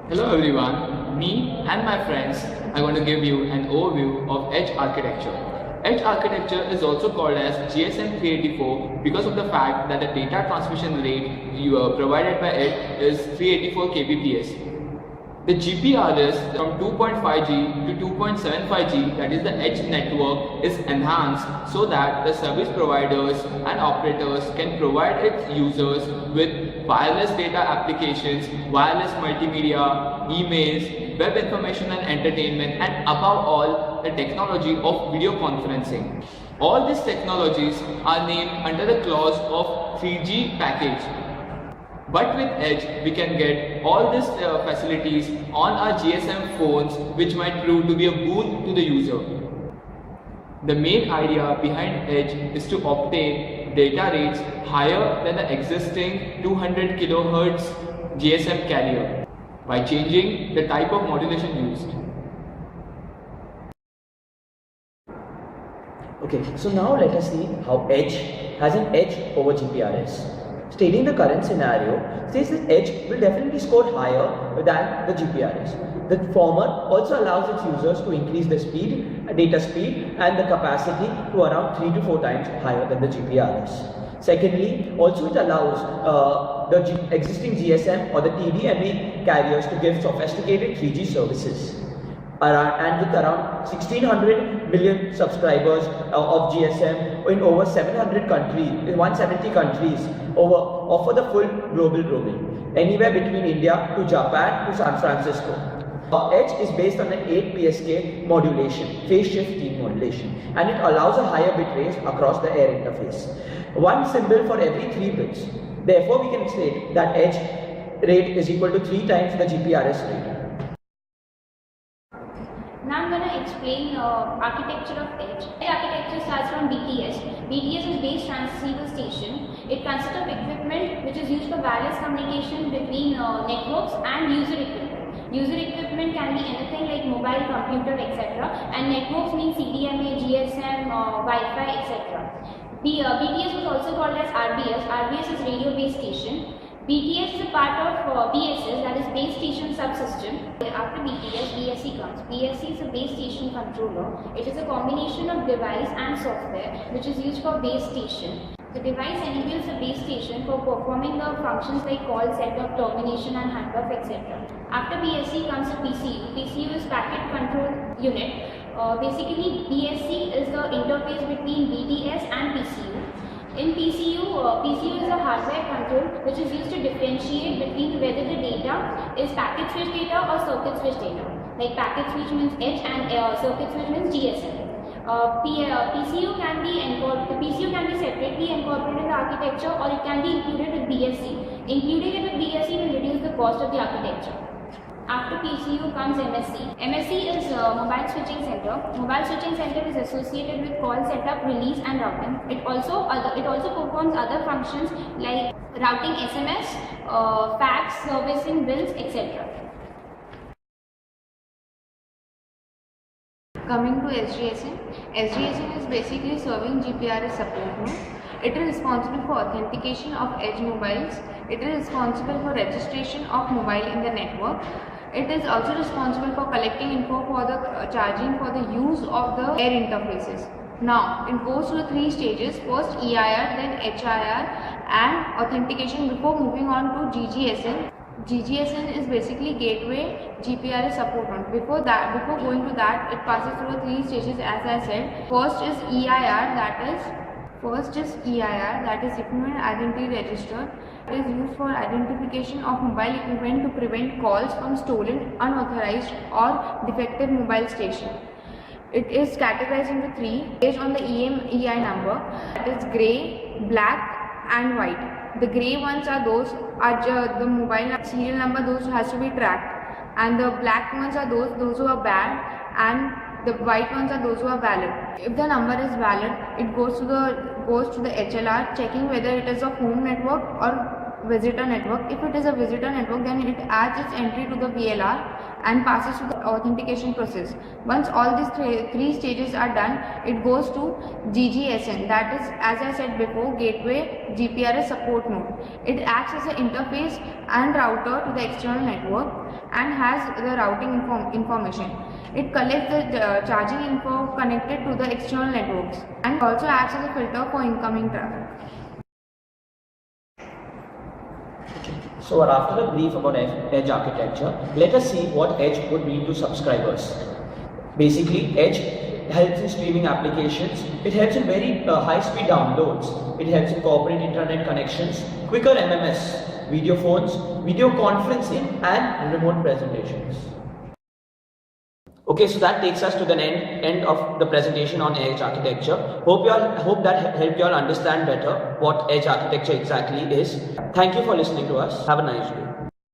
Hello everyone, me and my friends are going to give you an overview of Edge architecture. Edge architecture is also called as GSM 384 because of the fact that the data transmission rate provided by it is 384 kbps. The GPRS from 2.5G to 2.75G, that is the Edge network, is enhanced so that the service providers and operators can provide its users with wireless data applications, wireless multimedia, emails, web information and entertainment, and above all, the technology of video conferencing. All these technologies are named under the clause of 3G package. But with Edge, we can get all these facilities on our GSM phones, which might prove to be a boon to the user. The main idea behind Edge is to obtain data rates higher than the existing 200 kHz GSM carrier by changing the type of modulation used. Okay, so now let us see how Edge has an edge over GPRS. Stating the current scenario says that Edge will definitely score higher than the GPRS. The former also allows its users to increase the speed, data speed, and the capacity to around 3 to 4 times higher than the GPRS. Secondly, also it allows the existing GSM or the TD-ME carriers to give sophisticated 3G services. And with around 1600 million subscribers of GSM in over 700 countries, 170 countries, offer the full global roaming, anywhere between India to Japan to San Francisco. Edge is based on an 8 PSK modulation, phase shift key modulation, and it allows a higher bit rate across the air interface. One symbol for every 3 bits. Therefore, we can state that Edge rate is equal to 3 times the GPRS rate. Now I'm going to explain architecture of Edge. The architecture starts from BTS. BTS is base transceiver station. It consists of equipment which is used for wireless communication between networks and user equipment. User equipment can be anything like mobile, computer, etc. And networks mean CDMA, GSM, Wi-Fi, etc. BTS was also called as RBS. RBS is radio base station. BTS is a part of BSS, that is base station subsystem. After BTS, BSC comes. BSC is a base station controller. It is a combination of device and software which is used for base station. The device enables the base station for performing the functions like call, setup, termination and handoff, etc. After BSC comes the PCU. PCU is packet control unit. Basically, BSC is the interface between BTS and PCU. In PCU, PCU is a hardware control which is used to differentiate between whether the data is packet switch data or circuit switch data. Like packet switch means Edge and circuit switch means GSM. PCU can be separately incorporated in the architecture, or it can be included with BSC. Including it with BSC will reduce the cost of the architecture. After PCU comes MSC. MSC is Mobile Switching Center. Mobile Switching Center is associated with call setup, release and routing. It also performs other functions like routing SMS, fax, servicing bills, etc. Coming to SGSM. SGSM is basically serving GPRS support node. It is responsible for authentication of Edge mobiles. It is responsible for registration of mobile in the network. It is also responsible for collecting info for the charging for the use of the air interfaces. Now, it goes through 3 stages, first EIR, then HIR and authentication before moving on to GGSN. GGSN is basically gateway GPRS support node. Before going to that, it passes through 3 stages as I said. First is EIR, that is Equipment Identity Register. It is used for identification of mobile equipment to prevent calls from stolen, unauthorized or defective mobile station. It is categorized into 3 based on the EMEI number, that is grey, black and white. The grey ones are the mobile serial number, those has to be tracked, and the black ones are those who are bad, and the white ones are those who are valid. If the number is valid, it goes to the HLR, checking whether it is a home network or visitor network. If it is a visitor network, then it adds its entry to the VLR, and passes through the authentication process. Once all these three stages are done, it goes to GGSN, that is, as I said before, Gateway GPRS Support Node. It acts as an interface and router to the external network and has the routing information. It collects the charging info connected to the external networks and also acts as a filter for incoming traffic. So after a brief about Edge architecture, let us see what Edge would mean to subscribers. Basically, Edge helps in streaming applications, it helps in very high-speed downloads, it helps in corporate internet connections, quicker MMS, video phones, video conferencing and remote presentations. Okay, so that takes us to the end of the presentation on Edge architecture. Hope that helped you all understand better what Edge architecture exactly is. Thank you for listening to us. Have a nice day.